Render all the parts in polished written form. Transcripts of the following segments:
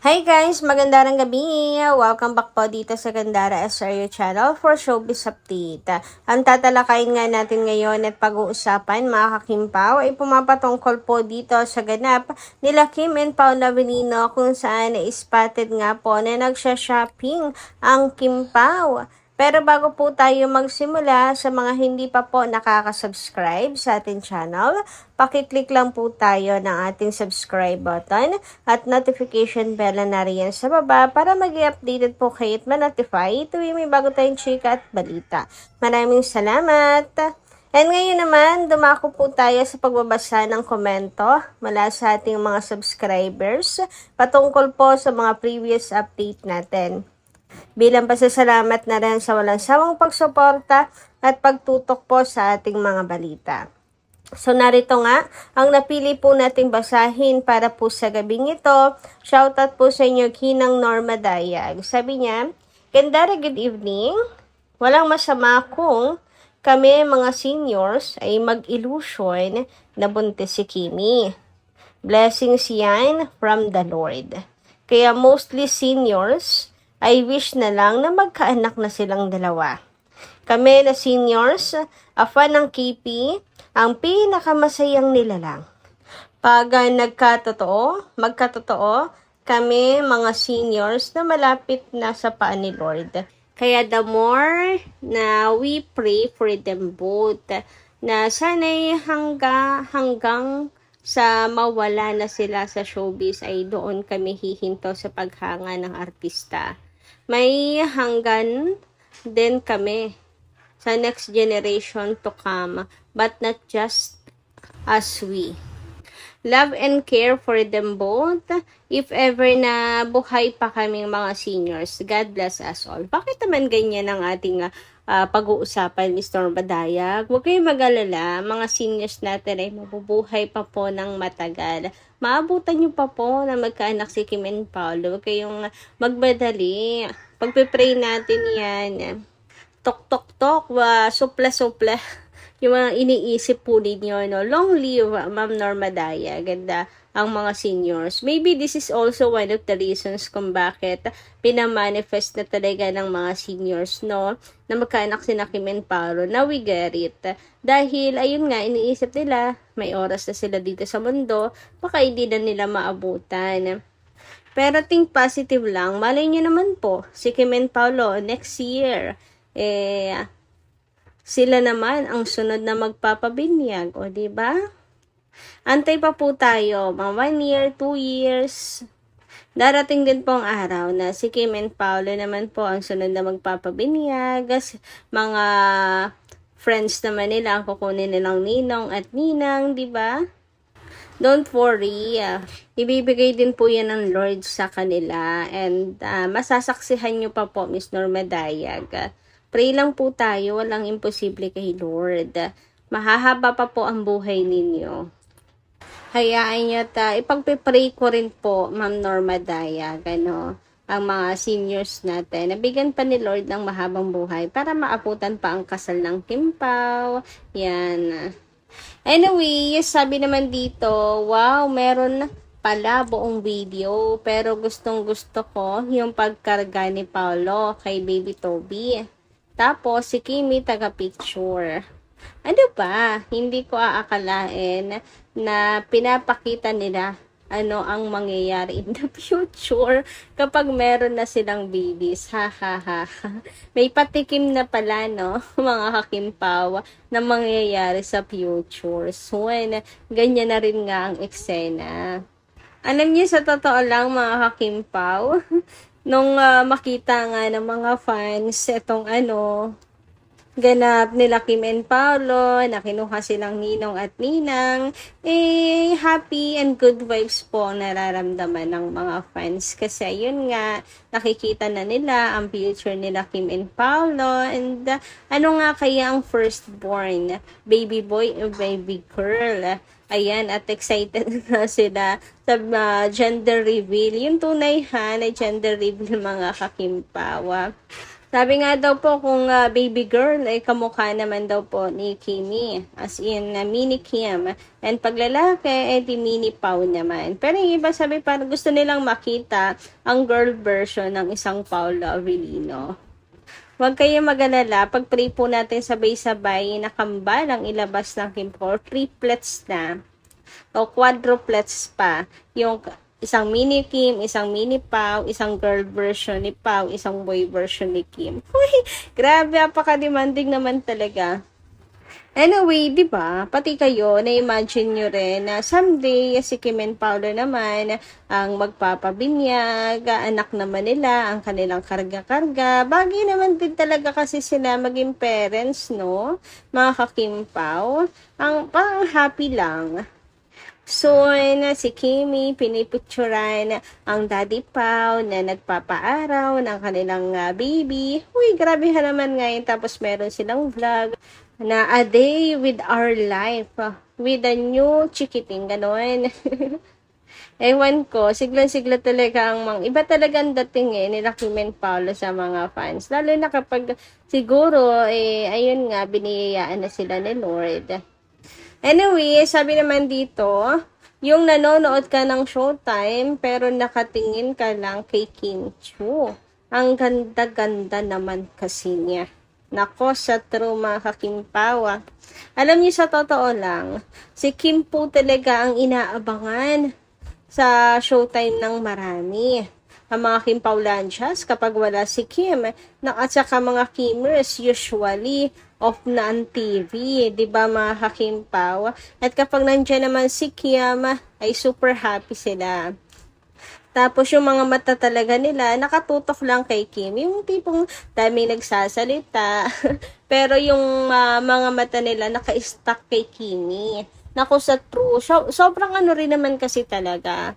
Hi guys! Magandang gabi! Welcome back po dito sa Gandara SRU channel for Showbiz Update. Ang tatalakayin nga natin ngayon at pag-uusapan mga kakimpaw ay pumapatungkol po dito sa ganap nila Kim and Paula Avellino kung saan spotted nga po na nagsha-shopping ang Kimpaw. Pero bago po tayo magsimula, sa mga hindi pa po nakaka-subscribe sa ating channel, pakiclick lang po tayo ng ating subscribe button at notification bell na nariyan sa baba para mag-i-updated po kayo at ma-notify tuwing may bago tayong chika at balita. Maraming salamat! And ngayon naman, dumako po tayo sa pagbabasa ng komento mula sa ating mga subscribers patungkol po sa mga previous update natin. Bilang pasasalamat na rin sa walang sawang pagsuporta at pagtutok po sa ating mga balita. So narito nga, ang napili po nating basahin para po sa gabing ito. Shoutout po sa inyo, Kinang Norma Dayag. Sabi niya, Kendara, good evening. Walang masama kung kami mga seniors ay mag-illusion na buntis si Kimi. Blessings yan from the Lord. Kaya mostly seniors, I wish na lang na magkaanak na silang dalawa. Kami na seniors, fan ng KP, ang pinakamasayang nilalang. Pag magkatotoo, kami mga seniors na malapit na sa paa ni Lord. Kaya the more na we pray for them both, na sana'y hanggang sa mawala na sila sa showbiz ay doon kami hihinto sa paghanga ng artista. May hanggan din kami sa next generation to come, but not just as we. Love and care for them both. If ever na buhay pa kaming mga seniors, God bless us all. Bakit naman ganyan ang ating pag-uusapan, Mr. Badayag? Huwag kayong mag-alala, mga seniors natin ay mabubuhay pa po ng matagal. Maabutan nyo pa po na magkaanak si Kim and Paolo. Huwag kayong magmadali. Pagpipray natin yan. Tok-tok-tok, supla-supla. Yung mga iniisip po ninyo, no? Long live, Ma'am Norma Daya. Ganda ang mga seniors. Maybe this is also one of the reasons kung bakit pinamanifest na talaga ng mga seniors, no? Na magkaanak si Kim and Paolo. Now we get it. Dahil, ayun nga, iniisip nila, may oras na sila dito sa mundo, baka hindi na nila maabutan. Pero think positive lang. Malay nyo naman po, si Kim and Paolo next year, sila naman ang sunod na magpapabinyag, o diba? Antay pa po tayo, mga 1 year, 2 years. Darating din po ang araw na si Kim and Paolo naman po ang sunod na magpapabinyag. Mga friends naman nila ang kukunin nilang ninong at ninang, diba? Don't worry, ibibigay din po yan ng Lord sa kanila. And masasaksihan nyo pa po, Miss Norma Dayag. Pray lang po tayo, walang imposible kay Lord. Mahahaba pa po ang buhay ninyo. Hayaan nyo ipagpipray ko rin po, Ma'am Norma Dayag, ang mga seniors natin. Nabigyan pa ni Lord ng mahabang buhay para maabutan pa ang kasal ng Kimpaw. Yan. Anyway, sabi naman dito, wow, meron pala buong video, pero gustong gusto ko yung pagkarga ni Paolo kay Baby Toby. Tapos, si Kimi taga-picture. Ano ba? Hindi ko aakalain na pinapakita nila ano ang mangyayari in the future kapag meron na silang babies. Ha ha ha. May patikim na pala, no, mga kakimpaw, na mangyayari sa future. So, ganyan na rin nga ang eksena. Alam niyo, sa totoo lang, mga kakimpaw, nung makita nga ng mga fans itong ganap nila Kim and Paolo, na kinuha silang ninong at ninang, happy and good vibes po ang nararamdaman ng mga fans. Kasi yun nga, nakikita na nila ang future nila Kim and Paolo, and ano nga kaya ang firstborn, baby boy o baby girl. Ayan, at excited na sila sa gender reveal. Yung tunay na gender reveal, mga kakimpawa. Sabi nga daw po kung baby girl ay kamukha naman daw po ni Kimi, as in mini Kim. And pag lalaki, di mini Pao naman. Pero yung iba sabi parang gusto nilang makita ang girl version ng isang Paolo Avellino. Huwag kayong mag-alala, pag-pray po natin sabay-sabay na kambal ang ilabas ng Kim Pao, triplets na o quadruplets pa, yung isang mini Kim, isang mini Pao, isang girl version ni Pao, isang boy version ni Kim. Uy, grabe, apaka-demanding naman talaga. Anyway, di ba, pati kayo, na-imagine nyo rin na someday, si Kim and Paolo naman, ang magpapabinyag, anak naman nila, ang kanilang karga-karga. Bagay naman din talaga kasi sila maging parents, no? Mga ka-Kim Pao. Ang parang happy lang. So, na si Kimi, pinipicturan ang Daddy Pao na nagpapaaraw ng kanilang baby. Uy, grabe ha naman ngayon. Tapos meron silang vlog na a day with our life with a new chikiting, gano'n. Ewan ko, sigla-sigla talaga ang mga, iba talagang dating nila Kim and Paolo sa mga fans. Lalo na kapag siguro, ayun nga, biniyayaan na sila ni Lord. Anyway, sabi naman dito, yung nanonood ka ng Showtime pero nakatingin ka lang kay Kim Chiu. Ang ganda-ganda naman kasi niya. Nako, sa true mga kakimpawa. Alam niyo sa totoo lang, si Kim po talaga ang inaabangan sa Showtime ng marami. Ang mga Kim Paulanchas, kapag wala si Kim, at saka mga Kimers, usually, off na ang TV, di ba mga kakimpaw? At kapag nandiyan naman si Kim, ay super happy sila. Tapos yung mga mata talaga nila, nakatutok lang kay Kim. Yung tipong dami nagsasalita. Pero yung mga mata nila, naka-stuck kay Kimi. Naku, sa true. Sobrang ano rin naman kasi talaga.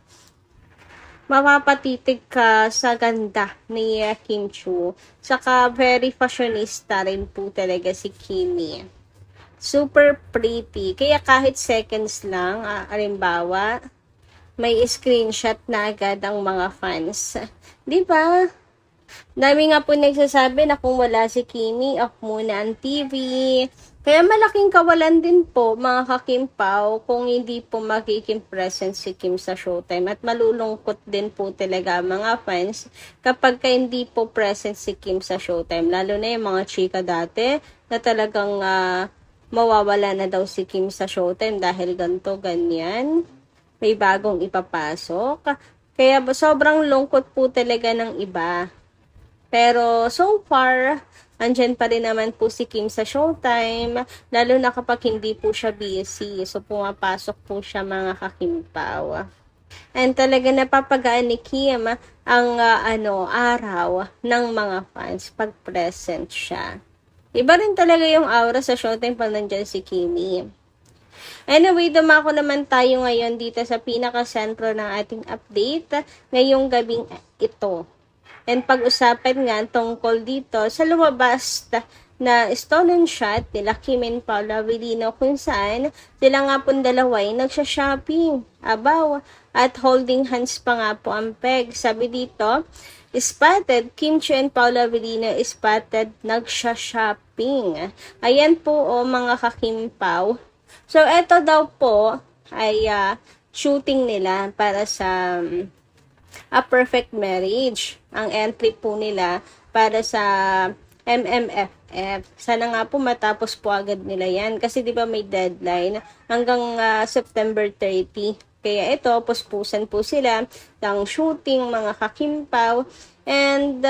Mapapatitig ka sa ganda ni Kim Chiu. Saka very fashionista rin po talaga si Kimi. Super pretty. Kaya kahit seconds lang, alimbawa, may screenshot na agad ang mga fans. Di ba? Dami nga po nagsasabi na kung wala si Kimi, off muna ang TV. Kaya malaking kawalan din po mga ka-Kim Pao kung hindi po magiging present si Kim sa Showtime. At malulungkot din po talaga mga fans kapag hindi po present si Kim sa Showtime. Lalo na yung mga chika dati na talagang mawawala na daw si Kim sa Showtime dahil ganto ganyan. May bagong ipapasok. Kaya sobrang lungkot po talaga ng iba. Pero so far, andyan pa rin naman po si Kim sa Showtime, lalo na kapag hindi po siya busy. So, pumapasok po siya mga kakimpaw. And talaga napapagaan ni Kim ang araw ng mga fans pag present siya. Iba rin talaga yung aura sa Showtime pag nandyan si Kimi. Anyway, dumako naman tayo ngayon dito sa pinaka-sentro ng ating update ngayong gabing ito. And pag-usapan nga tungkol dito sa lumabas na stolen shot nila Kim and Paolo Avellino kung saan sila nga pong dalawa ay nagsha-shopping. Abaw, at holding hands pa nga po ang peg. Sabi dito, spotted, Kim Chiu and Paolo Avellino spotted nagsha-shopping. Ayan po mga kakimpaw. So, eto daw po ay shooting nila para sa A Perfect Marriage. Ang entry po nila para sa MMFF. Sana nga po matapos po agad nila yan. Kasi di ba may deadline hanggang September 30. Kaya ito, puspusan po sila ng shooting, mga kakimpaw. And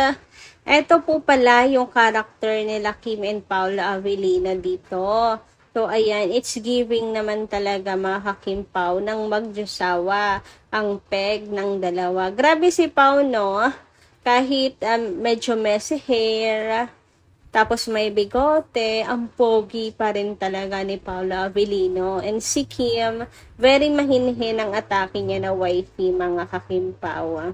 ito po pala yung character nila Kim and Paolo Avellino dito. So, ayan, it's giving naman talaga mga kakimpaw ng magjusawa ang peg ng dalawa. Grabe si Pao, no? Kahit medyo messy hair, tapos may bigote, ang pogi pa rin talaga ni Paolo Avellino. And si Kim, very mahinhin ang atake niya na wifey, mga kakimpaw.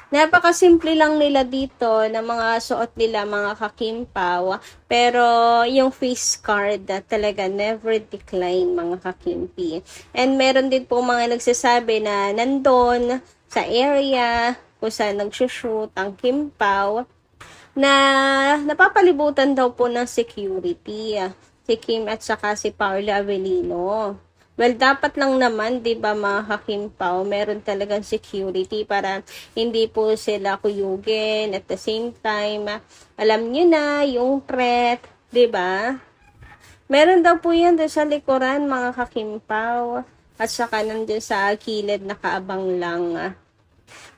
Napakasimple lang nila dito ng mga suot nila mga kakimpaw. Pero yung face card talaga never decline mga kakimpi. And meron din po mga nagsasabi na nandun sa area kung saan nagsushoot ang kimpaw. na napapalibutan daw po ng security. Si Kim at saka si Paula Avellino. Well, dapat lang naman, di ba mga Kakim Pao, meron talagang security para hindi po sila kuyugin. At the same time, alam nyo na yung threat, di ba? Meron daw po yan doon sa likuran, mga Kakim Pao. At saka nandun sa kilid nakaabang lang.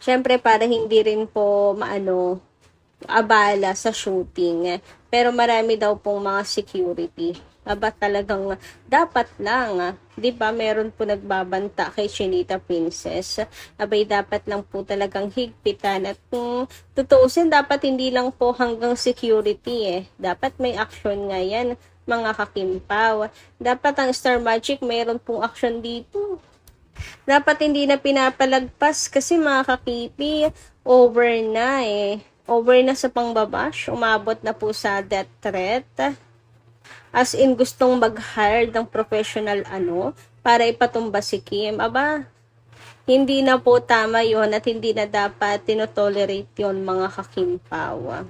Siyempre, para hindi rin po abala sa shooting. Pero marami daw pong mga security. Aba talagang dapat lang, 'di ba? Meron po nagbabanta kay Chinita Princess. Abay dapat lang po talagang higpitan at kung tutuusin dapat hindi lang po hanggang security Dapat may action nga yan, mga Kakimpaw. Dapat ang Star Magic meron pong action dito. Dapat hindi na pinapalagpas kasi mga kakipi, over na Over na sa pangbabash, umabot na po sa death threat. As in, gustong mag-hire ng professional para ipatumba si Kim. Aba, hindi na po tama yon at hindi na dapat tinotolerate yon, mga kakimpawa.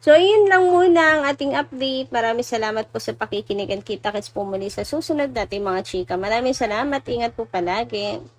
So, yun lang muna ang ating update. Maraming salamat po sa pakikinigan. Kita-kits po muli sa susunod natin mga chika. Maraming salamat. Ingat po palagi.